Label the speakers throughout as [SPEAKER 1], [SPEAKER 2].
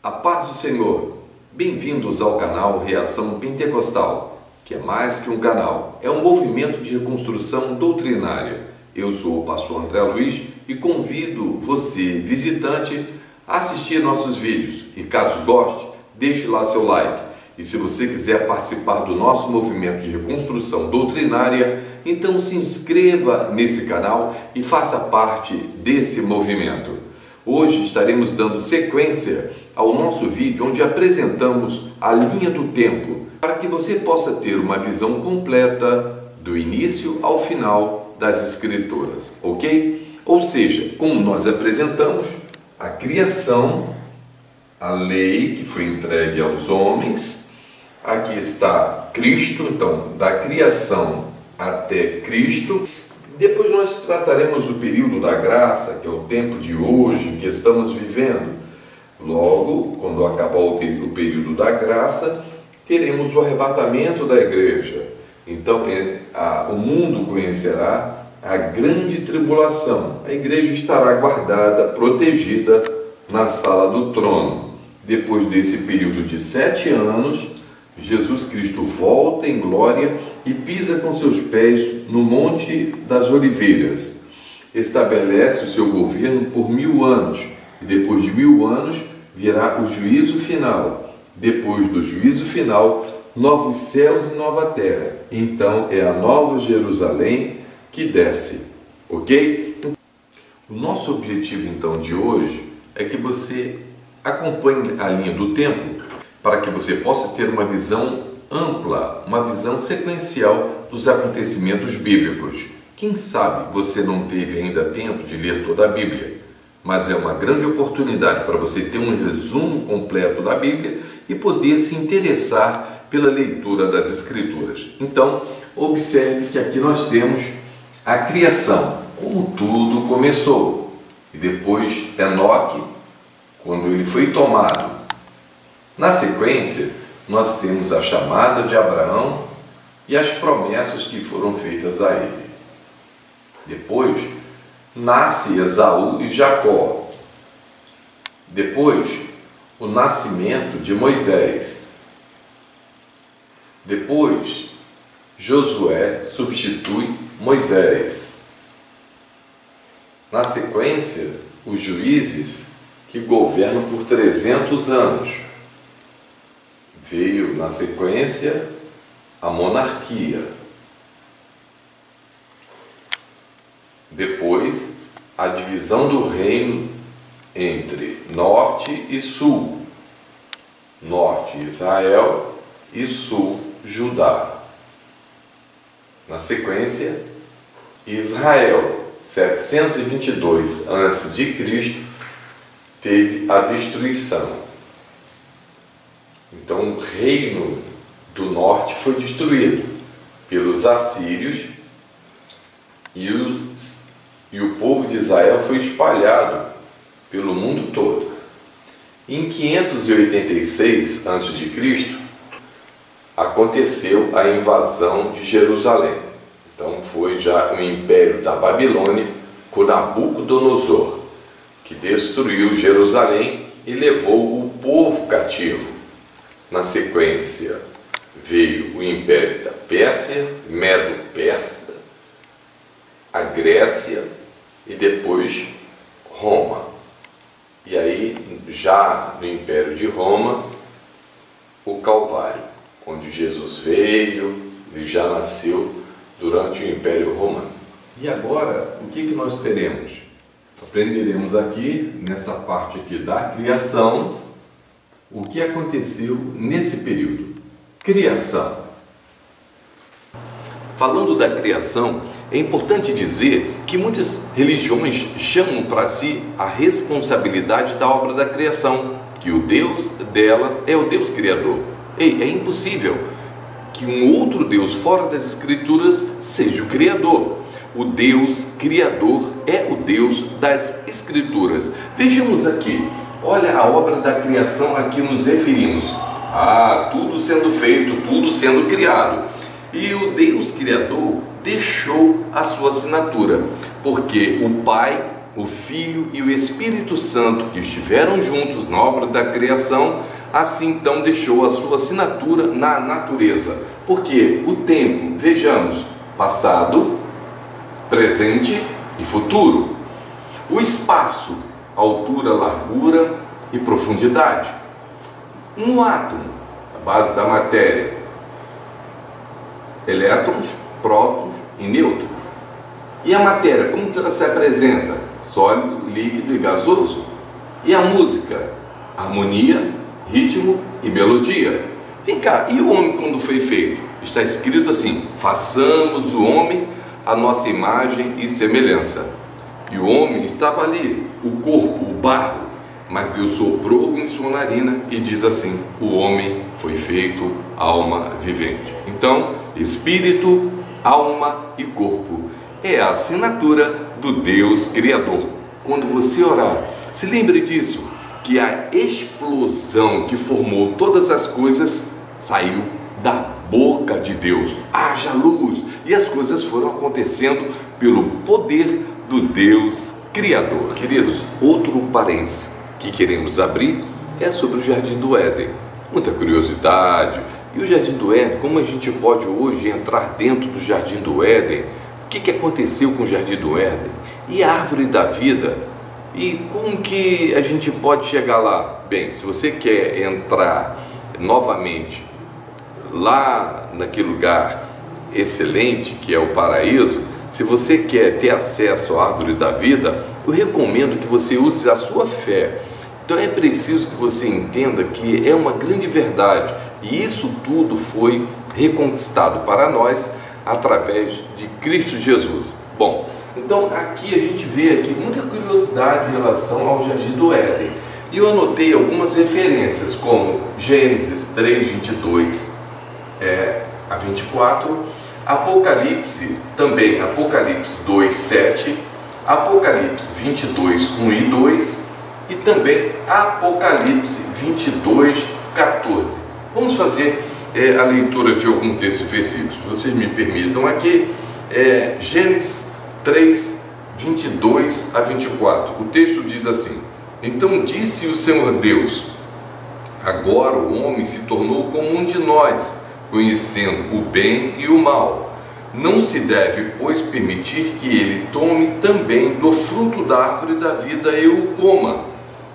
[SPEAKER 1] A paz do Senhor, bem-vindos ao canal Reação Pentecostal, que é mais que um canal, é um movimento de reconstrução doutrinária. Eu sou o pastor André Luiz e convido você, visitante, a assistir nossos vídeos. E caso goste, deixe lá seu like. E se você quiser participar do nosso movimento de reconstrução doutrinária, então se inscreva nesse canal e faça parte desse movimento. Hoje estaremos dando sequência ao nosso vídeo onde apresentamos a linha do tempo para que você possa ter uma visão completa do início ao final das Escrituras, ok? Ou seja, como nós apresentamos a criação, a lei que foi entregue aos homens, aqui está Cristo, então da criação até Cristo. Depois nós trataremos o período da graça, que é o tempo de hoje que estamos vivendo. Logo, quando acabar o período da graça, teremos o arrebatamento da igreja. Então, o mundo conhecerá a grande tribulação. A igreja estará guardada, protegida na sala do trono. Depois desse período de 7 anos, Jesus Cristo volta em glória e pisa com seus pés no Monte das Oliveiras. Estabelece o seu governo por 1000 anos. E depois de 1000 anos virá o juízo final. Depois do juízo final, novos céus e nova terra. Então é a nova Jerusalém que desce. Ok? O nosso objetivo então de hoje é que você acompanhe a linha do tempo para que você possa ter uma visão ampla, uma visão sequencial dos acontecimentos bíblicos. Quem sabe você não teve ainda tempo de ler toda a Bíblia, mas é uma grande oportunidade para você ter um resumo completo da Bíblia e poder se interessar pela leitura das Escrituras. Então, observe que aqui nós temos a criação, como tudo começou. E depois Enoque, quando ele foi tomado. Na sequência, nós temos a chamada de Abraão e as promessas que foram feitas a ele. Depois, nasce Esaú e Jacó. Depois, o nascimento de Moisés. Depois, Josué substitui Moisés. Na sequência, os juízes que governam por 300 anos. Veio na sequência a monarquia. Depois, a divisão do reino entre norte e sul. Norte Israel e sul Judá. Na sequência, Israel, 722 a.C., teve a destruição. Então o reino do norte foi destruído pelos assírios e o povo de Israel foi espalhado pelo mundo todo. Em 586 a.C., aconteceu a invasão de Jerusalém. Então foi já o império da Babilônia com Nabucodonosor, que destruiu Jerusalém e levou o povo cativo. Na sequência, veio o Império da Pérsia, Medo-Persa, a Grécia e depois Roma. E aí, já no Império de Roma, o Calvário, onde Jesus veio e já nasceu durante o Império Romano. E agora, o que nós teremos? Aprenderemos aqui, nessa parte aqui da criação, o que aconteceu nesse período. Criação. Falando da criação, é importante dizer que muitas religiões chamam para si a responsabilidade da obra da criação, que o Deus delas é o Deus Criador. Ei, é impossível que um outro Deus fora das Escrituras seja o Criador. O Deus Criador é o Deus das Escrituras. Vejamos aqui. Olha a obra da criação a que nos referimos. Tudo sendo feito, tudo sendo criado. E o Deus Criador deixou a sua assinatura, porque o Pai o Filho e o Espírito Santo, que estiveram juntos na obra da criação, assim então deixou a sua assinatura na natureza. Porque o tempo, vejamos, passado, presente e futuro. O espaço, altura, largura e profundidade. Um átomo, a base da matéria, elétrons, prótons e nêutrons. E a matéria, como ela se apresenta? Sólido, líquido e gasoso. E a música? Harmonia, ritmo e melodia. Vem cá, e o homem quando foi feito? Está escrito assim: façamos o homem a nossa imagem e semelhança. E o homem estava ali, o corpo, o barro, mas Deus soprou em sua narina e diz assim: o homem foi feito alma vivente. Então, espírito, alma e corpo é a assinatura do Deus Criador. Quando você orar, se lembre disso, que a explosão que formou todas as coisas saiu da boca de Deus. Haja luz! E as coisas foram acontecendo pelo poder do Deus Criador. Queridos, outro parênteses que queremos abrir é sobre o Jardim do Éden. Muita curiosidade. E o Jardim do Éden, como a gente pode hoje entrar dentro do Jardim do Éden? O que aconteceu com o Jardim do Éden? E a árvore da vida? E como que a gente pode chegar lá? Bem, se você quer entrar novamente lá naquele lugar excelente que é o paraíso, se você quer ter acesso à árvore da vida, eu recomendo que você use a sua fé. Então é preciso que você entenda que é uma grande verdade, e isso tudo foi reconquistado para nós através de Cristo Jesus. Bom, então aqui a gente vê aqui muita curiosidade em relação ao Jardim do Éden. E eu anotei algumas referências, como Gênesis 3, 22 a 24, Apocalipse, também Apocalipse 2, 7, Apocalipse 22, 1 e 2 e também Apocalipse 22, 14. Vamos fazer a leitura de algum desses versículos. Vocês me permitam aqui, Gênesis 3, 22 a 24. O texto diz assim: então disse o Senhor Deus: agora o homem se tornou como um de nós, conhecendo o bem e o mal. Não se deve, pois, permitir que ele tome também do fruto da árvore da vida e o coma,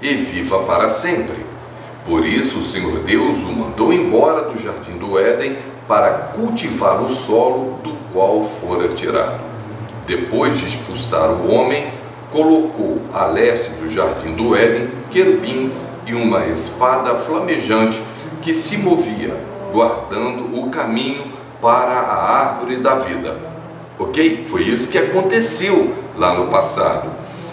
[SPEAKER 1] e viva para sempre. Por isso o Senhor Deus o mandou embora do jardim do Éden para cultivar o solo do qual fora tirado. Depois de expulsar o homem, colocou a leste do jardim do Éden querubins e uma espada flamejante que se movia, guardando o caminho para a árvore da vida. Ok? Foi isso que aconteceu lá no passado.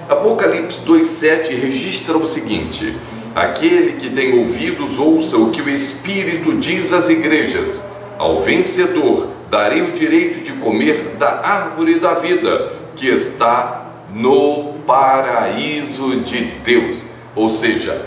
[SPEAKER 1] Apocalipse 2,7 registra o seguinte: aquele que tem ouvidos ouça o que o Espírito diz às igrejas. Ao vencedor darei o direito de comer da árvore da vida, que está no paraíso de Deus. Ou seja,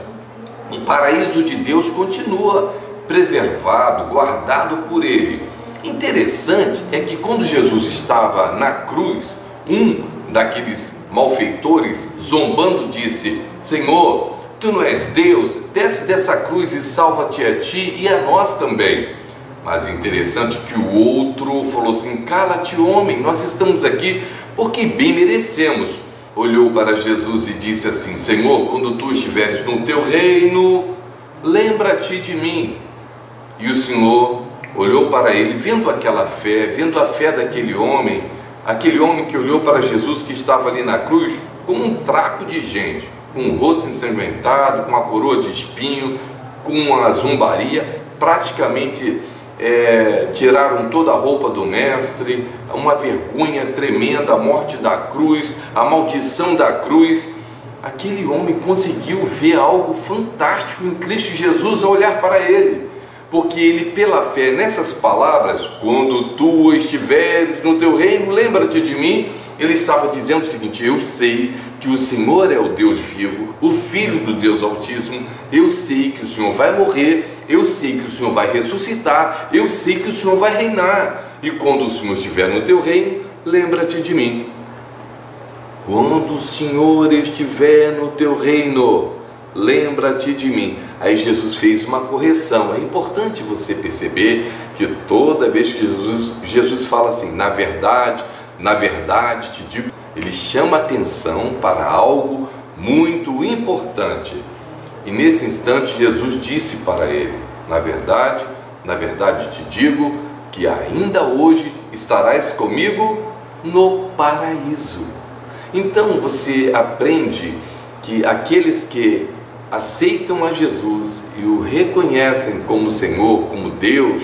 [SPEAKER 1] o paraíso de Deus continua preservado, guardado por Ele. Interessante é que quando Jesus estava na cruz, um daqueles malfeitores, zombando, disse: Senhor, Tu não és Deus? Desce dessa cruz e salva-te a ti e a nós também. Mas interessante que o outro falou assim: cala-te, homem, nós estamos aqui porque bem merecemos. Olhou para Jesus e disse assim: Senhor, quando Tu estiveres no Teu reino, lembra-te de mim. E o Senhor olhou para ele, vendo aquela fé, vendo a fé daquele homem, aquele homem que olhou para Jesus que estava ali na cruz, como um trapo de gente, com o rosto ensanguentado, com a coroa de espinho, com a zombaria, praticamente tiraram toda a roupa do mestre, uma vergonha tremenda, a morte da cruz, a maldição da cruz. Aquele homem conseguiu ver algo fantástico em Cristo Jesus ao olhar para ele, porque ele, pela fé nessas palavras, quando tu estiveres no teu reino, lembra-te de mim. Ele estava dizendo o seguinte: eu sei que o Senhor é o Deus vivo, o Filho do Deus Altíssimo, eu sei que o Senhor vai morrer, eu sei que o Senhor vai ressuscitar, eu sei que o Senhor vai reinar, e quando o Senhor estiver no teu reino, lembra-te de mim. quando o Senhor estiver no teu reino, lembra-te de mim. Aí Jesus fez uma correção. É importante você perceber que toda vez que Jesus fala assim, na verdade te digo, ele chama atenção para algo muito importante. E nesse instante Jesus disse para ele, na verdade te digo que ainda hoje estarás comigo no paraíso. Então você aprende que aqueles que aceitam a Jesus e o reconhecem como Senhor, como Deus,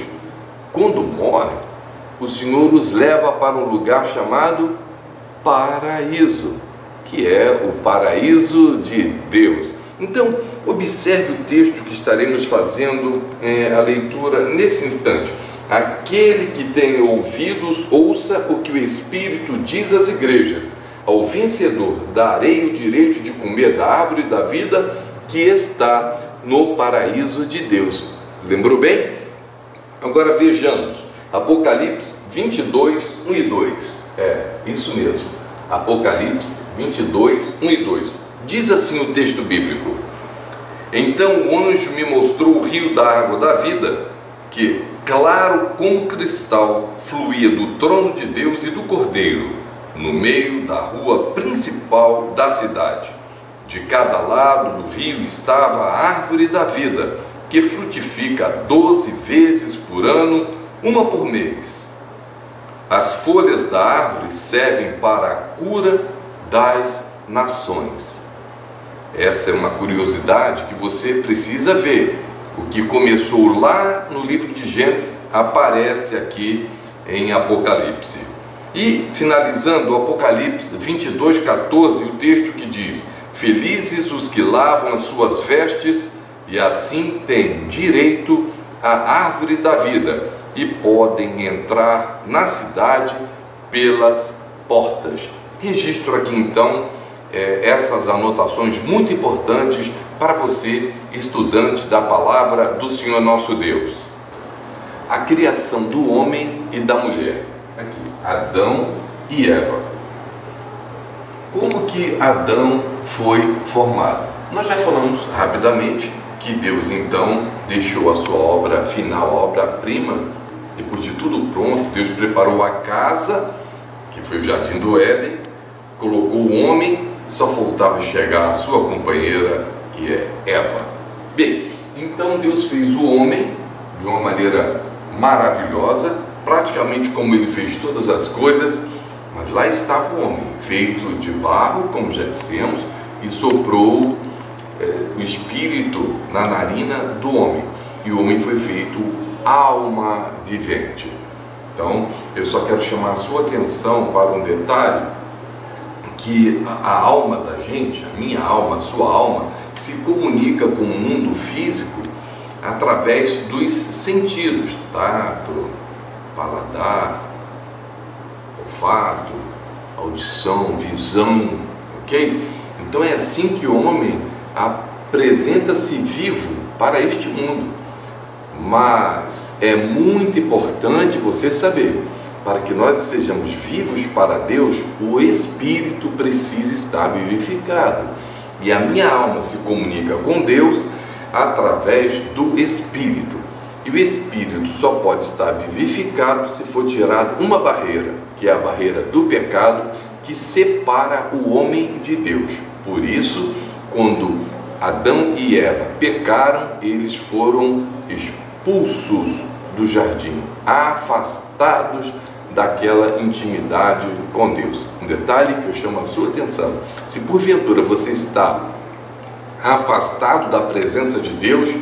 [SPEAKER 1] quando morrem, o Senhor os leva para um lugar chamado paraíso, que é o paraíso de Deus. Então, observe o texto que estaremos fazendo a leitura nesse instante. Aquele que tem ouvidos, ouça o que o Espírito diz às igrejas. Ao vencedor darei o direito de comer da árvore da vida que está no paraíso de Deus. Lembrou bem? Agora vejamos, Apocalipse 22, 1 e 2. Isso mesmo, Apocalipse 22, 1 e 2. Diz assim o texto bíblico: então o anjo me mostrou o rio da água da vida, que, claro como cristal, fluía do trono de Deus e do Cordeiro, no meio da rua principal da cidade. De cada lado do rio estava a árvore da vida, que frutifica 12 vezes por ano, uma por mês. As folhas da árvore servem para a cura das nações. Essa é uma curiosidade que você precisa ver. O que começou lá no livro de Gênesis aparece aqui em Apocalipse. E finalizando o Apocalipse 22, 14, o texto que diz: felizes os que lavam as suas vestes e assim têm direito à árvore da vida e podem entrar na cidade pelas portas. Registro aqui então essas anotações muito importantes para você, estudante da palavra do Senhor nosso Deus. A criação do homem e da mulher. Aqui, Adão e Eva. Como que Adão foi formado? Nós já falamos rapidamente que Deus então deixou a sua obra final, a obra-prima. Depois de tudo pronto, Deus preparou a casa, que foi o Jardim do Éden, colocou o homem, só faltava chegar a sua companheira, que é Eva. Bem, então Deus fez o homem de uma maneira maravilhosa, praticamente como ele fez todas as coisas, mas lá estava o homem, feito de barro, como já dissemos, e soprou o espírito na narina do homem, e o homem foi feito alma vivente. Então, eu só quero chamar a sua atenção para um detalhe, que a alma da gente, a minha alma, a sua alma, se comunica com o mundo físico através dos sentidos, tato, paladar, olfato, audição, visão, ok? Então é assim que o homem apresenta-se vivo para este mundo. Mas é muito importante você saber, para que nós sejamos vivos para Deus, o Espírito precisa estar vivificado. E a minha alma se comunica com Deus através do Espírito. E o Espírito só pode estar vivificado se for tirado uma barreira, que é a barreira do pecado, que separa o homem de Deus. Por isso, quando Adão e Eva pecaram, eles foram expulsos do jardim, afastados daquela intimidade com Deus. Um detalhe que eu chamo a sua atenção: se porventura você está afastado da presença de Deus,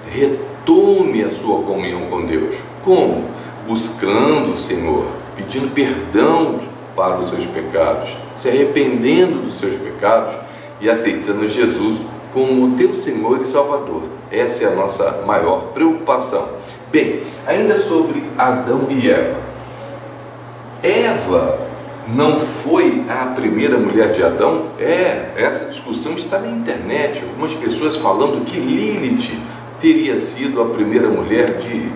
[SPEAKER 1] retome a sua comunhão com Deus. Como? Buscando o Senhor, pedindo perdão para os seus pecados, se arrependendo dos seus pecados e aceitando Jesus como o teu Senhor e Salvador. Essa é a nossa maior preocupação. Bem, ainda sobre Adão e Eva. Eva não foi a primeira mulher de Adão? Essa discussão está na internet. Algumas pessoas falando que Lilith teria sido a primeira mulher de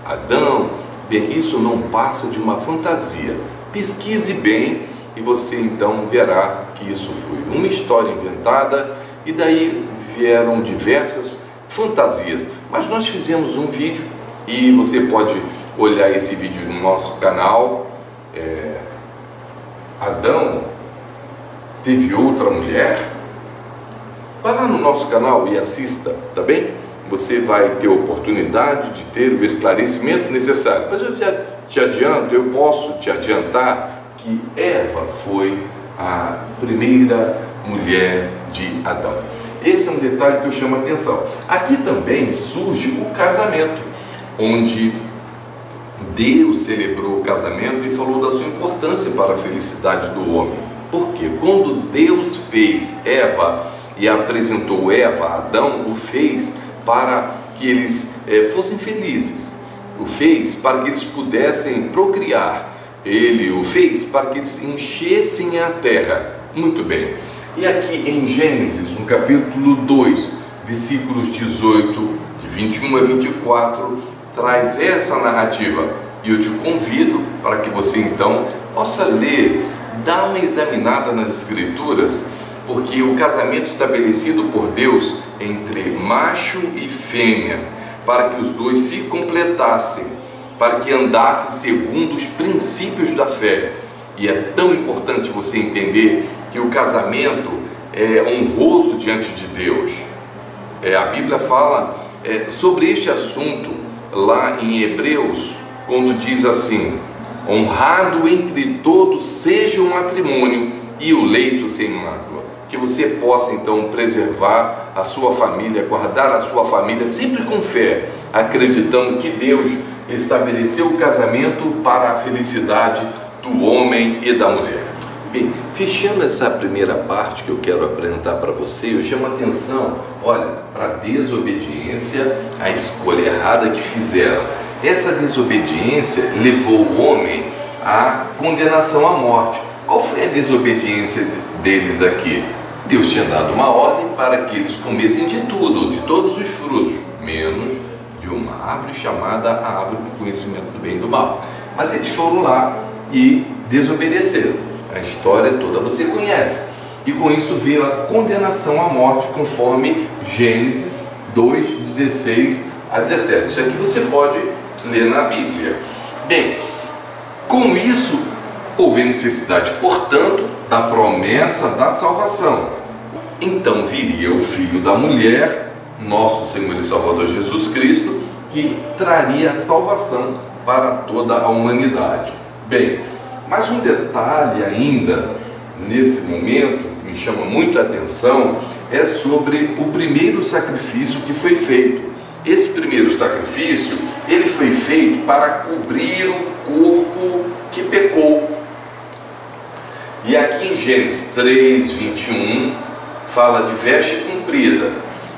[SPEAKER 1] Adão. Bem, isso não passa de uma fantasia. Pesquise bem e você então verá que isso foi uma história inventada e daí vieram diversas fantasias. Mas nós fizemos um vídeo e você pode olhar esse vídeo no nosso canal. Adão teve outra mulher? Vá lá no nosso canal e assista, tá bem? Você vai ter oportunidade de ter o esclarecimento necessário. Mas eu já te adianto, eu posso te adiantar que Eva foi a primeira mulher de Adão. Esse é um detalhe que eu chamo a atenção. Aqui também surge o casamento, onde Deus celebrou o casamento e falou da sua importância para a felicidade do homem. Porque quando Deus fez Eva e apresentou Eva a Adão, o fez para que eles fossem felizes. O fez para que eles pudessem procriar. Ele o fez para que eles enchessem a terra. Muito bem. E aqui em Gênesis, no capítulo 2, versículos 18, de 21 a 24, traz essa narrativa. E eu te convido para que você então possa ler, dar uma examinada nas Escrituras, porque o casamento estabelecido por Deus entre macho e fêmea, para que os dois se completassem, para que andassem segundo os princípios da fé. E é tão importante você entender que o casamento é honroso diante de Deus. A Bíblia fala sobre este assunto lá em Hebreus, quando diz assim: honrado entre todos seja o matrimônio e o leito sem mácula. Que você possa então preservar a sua família, guardar a sua família sempre com fé, acreditando que Deus estabeleceu o casamento para a felicidade do homem e da mulher. Bem, fechando essa primeira parte que eu quero apresentar para você, eu chamo a atenção, olha, para a desobediência, a escolha errada que fizeram. Essa desobediência levou o homem à condenação à morte. Qual foi a desobediência deles aqui? Deus tinha dado uma ordem para que eles comessem de tudo, de todos os frutos, menos de uma árvore chamada a árvore do conhecimento do bem e do mal. Mas eles foram lá e desobedeceram. A história toda você conhece. E com isso veio a condenação à morte, conforme Gênesis 2, 16 a 17. Isso aqui você pode ler na Bíblia. Bem, com isso houve necessidade, portanto, da promessa da salvação. Então viria o Filho da mulher, nosso Senhor e Salvador Jesus Cristo, que traria a salvação para toda a humanidade. Bem, mas um detalhe ainda nesse momento que me chama muito a atenção é sobre o primeiro sacrifício que foi feito. Esse primeiro sacrifício, ele foi feito para cobrir o corpo que pecou. E aqui em Gênesis 3, 21, fala de veste comprida.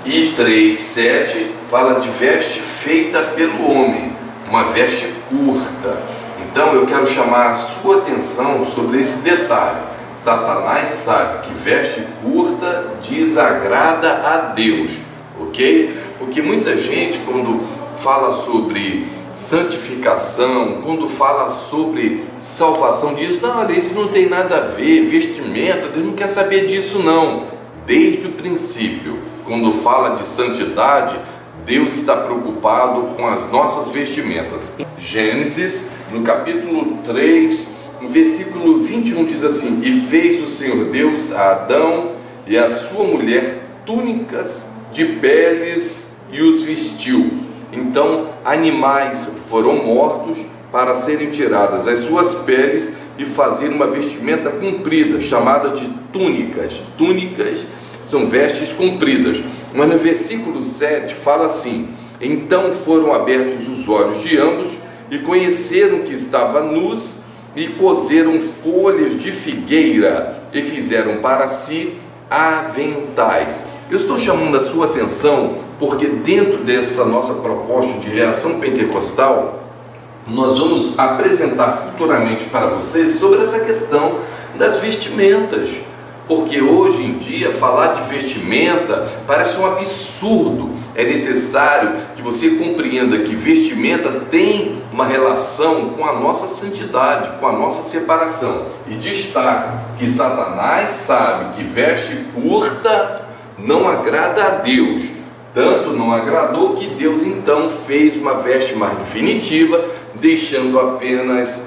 [SPEAKER 1] E 3, 7, fala de veste feita pelo homem, uma veste curta. Então eu quero chamar a sua atenção sobre esse detalhe. Satanás sabe que veste curta desagrada a Deus, ok? Porque muita gente, quando fala sobre santificação, quando fala sobre salvação, diz: não, olha, isso não tem nada a ver, vestimenta, Deus não quer saber disso não. Desde o princípio, quando fala de santidade, Deus está preocupado com as nossas vestimentas. Gênesis, no capítulo 3, no versículo 21, diz assim: e fez o Senhor Deus a Adão e a sua mulher túnicas de peles e os vestiu. Então animais foram mortos para serem tiradas as suas peles e fazer uma vestimenta comprida, chamada de túnicas. Túnicas são vestes compridas. Mas no versículo 7 fala assim: então foram abertos os olhos de ambos e conheceram que estavam nus e coseram folhas de figueira e fizeram para si aventais. Eu estou chamando a sua atenção porque dentro dessa nossa proposta de reação pentecostal, nós vamos apresentar futuramente para vocês sobre essa questão das vestimentas. Porque hoje em dia falar de vestimenta parece um absurdo. é necessário que você compreenda que vestimenta tem uma relação com a nossa santidade, com a nossa separação. E destaco que Satanás sabe que veste curta não agrada a Deus. Tanto não agradou que Deus então fez uma veste mais definitiva, deixando apenas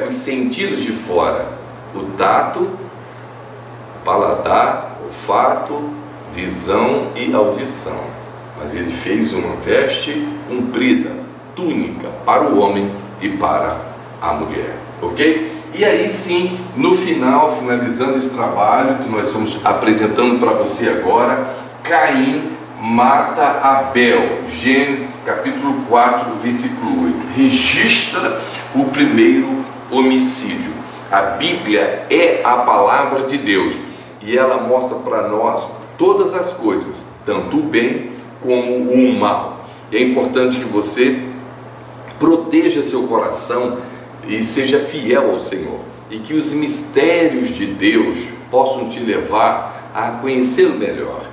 [SPEAKER 1] os sentidos de fora: o tato, o paladar, olfato, visão e audição. Mas ele fez uma veste comprida, túnica, para o homem e para a mulher, ok? E aí sim, no final, finalizando esse trabalho que nós estamos apresentando para você agora, Caim mata Abel. Gênesis capítulo 4, versículo 8, registra o primeiro homicídio. A Bíblia é a palavra de Deus e ela mostra para nós todas as coisas, tanto o bem como o mal. E é importante que você proteja seu coração e seja fiel ao Senhor, e que os mistérios de Deus possam te levar a conhecê-lo melhor.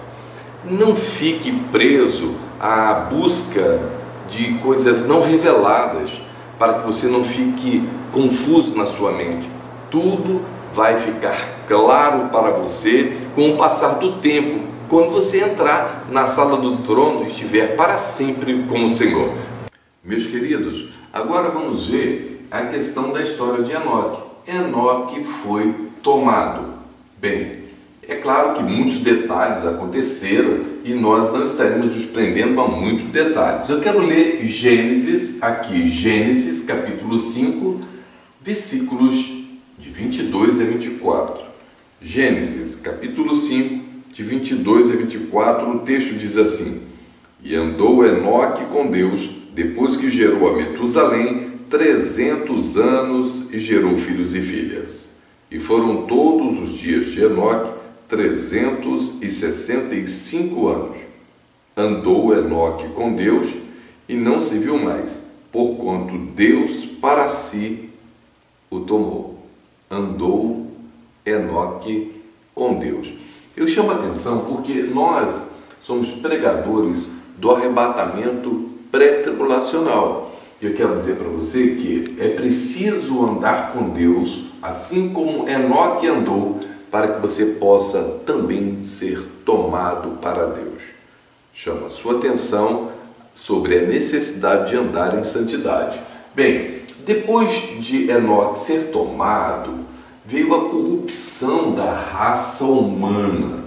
[SPEAKER 1] Não fique preso à busca de coisas não reveladas, para que você não fique confuso na sua mente. Tudo vai ficar claro para você com o passar do tempo, quando você entrar na sala do trono e estiver para sempre com o Senhor. Meus queridos, agora vamos ver a questão da história de Enoque. Enoque foi tomado. Bem, é claro que muitos detalhes aconteceram e nós não estaremos nos prendendo a muitos detalhes. Eu quero ler Gênesis, aqui, Gênesis capítulo 5, versículos de 22 a 24. Gênesis capítulo 5, de 22 a 24, o texto diz assim: E andou Enoque com Deus, depois que gerou a Metusalém, 300 anos e gerou filhos e filhas. E foram todos os dias de Enoque 365 anos. Andou Enoque com Deus e não se viu mais, porquanto Deus para si o tomou. Andou Enoque com Deus. Eu chamo a atenção porque nós somos pregadores do arrebatamento pré-tribulacional. Eu quero dizer para você que é preciso andar com Deus, assim como Enoque andou, para que você possa também ser tomado para Deus. Chama a sua atenção sobre a necessidade de andar em santidade. Bem, depois de Enoque ser tomado, veio a corrupção da raça humana.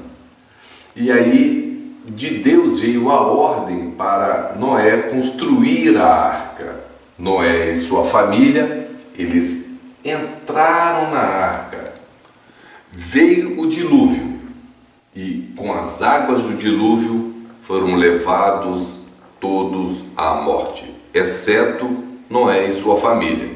[SPEAKER 1] E aí, de Deus veio a ordem para Noé construir a arca. Noé e sua família, eles entraram na arca. Veio o dilúvio e com as águas do dilúvio foram levados todos à morte, exceto Noé e sua família,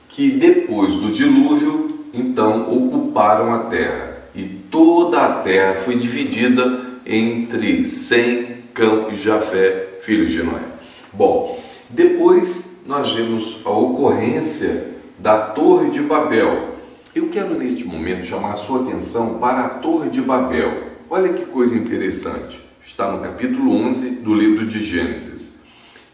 [SPEAKER 1] que depois do dilúvio, então, ocuparam a terra. E toda a terra foi dividida entre Sem, Cão e Jafé, filhos de Noé. Bom, depois nós vemos a ocorrência da Torre de Babel. Eu quero neste momento chamar a sua atenção para a Torre de Babel. Olha que coisa interessante. Está no capítulo 11 do livro de Gênesis.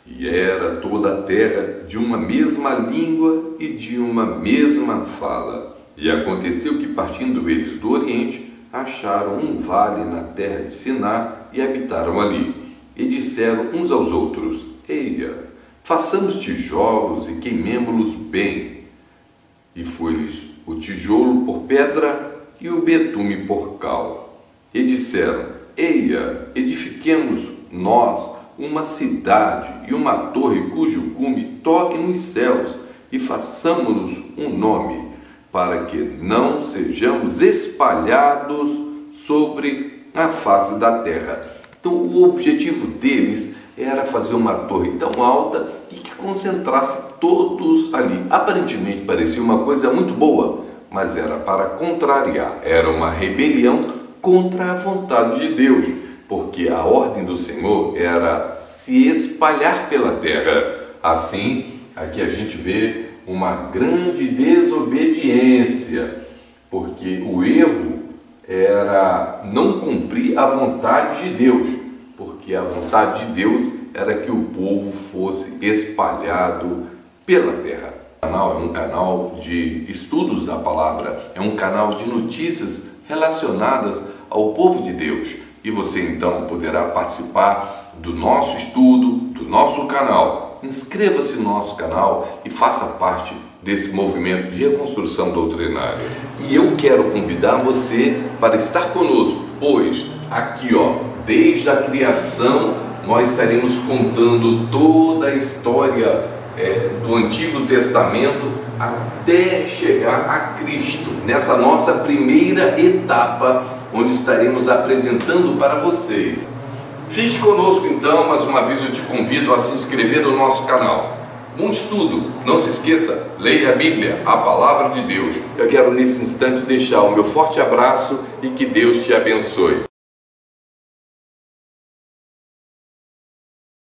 [SPEAKER 1] E era toda a terra de uma mesma língua e de uma mesma fala. E aconteceu que, partindo eles do Oriente, acharam um vale na terra de Siná e habitaram ali. E disseram uns aos outros: Eia, façamos tijolos e queimemo-los bem. E foi-lhes o tijolo por pedra e o betume por cal. E disseram: Eia, edifiquemos nós uma cidade e uma torre cujo cume toque nos céus, e façamos-nos um nome, para que não sejamos espalhados sobre a face da terra. Então, o objetivo deles era fazer uma torre tão alta e que concentrasse todos ali. Aparentemente parecia uma coisa muito boa, mas era para contrariar, era uma rebelião contra a vontade de Deus, porque a ordem do Senhor era se espalhar pela terra. Assim, aqui a gente vê uma grande desobediência, porque o erro era não cumprir a vontade de Deus, porque porque a vontade de Deus era que o povo fosse espalhado pela terra. O canal é um canal de estudos da palavra, é um canal de notícias relacionadas ao povo de Deus. E você então poderá participar do nosso estudo, do nosso canal. Inscreva-se no nosso canal e faça parte desse movimento de reconstrução doutrinária. E eu quero convidar você para estar conosco, pois aqui, desde a criação, nós estaremos contando toda a história do Antigo Testamento até chegar a Cristo, nessa nossa primeira etapa, onde estaremos apresentando para vocês. Fique conosco então, mais uma vez eu te convido a se inscrever no nosso canal. Bom estudo, não se esqueça, leia a Bíblia, a Palavra de Deus. Eu quero nesse instante deixar o meu forte abraço e que Deus te abençoe.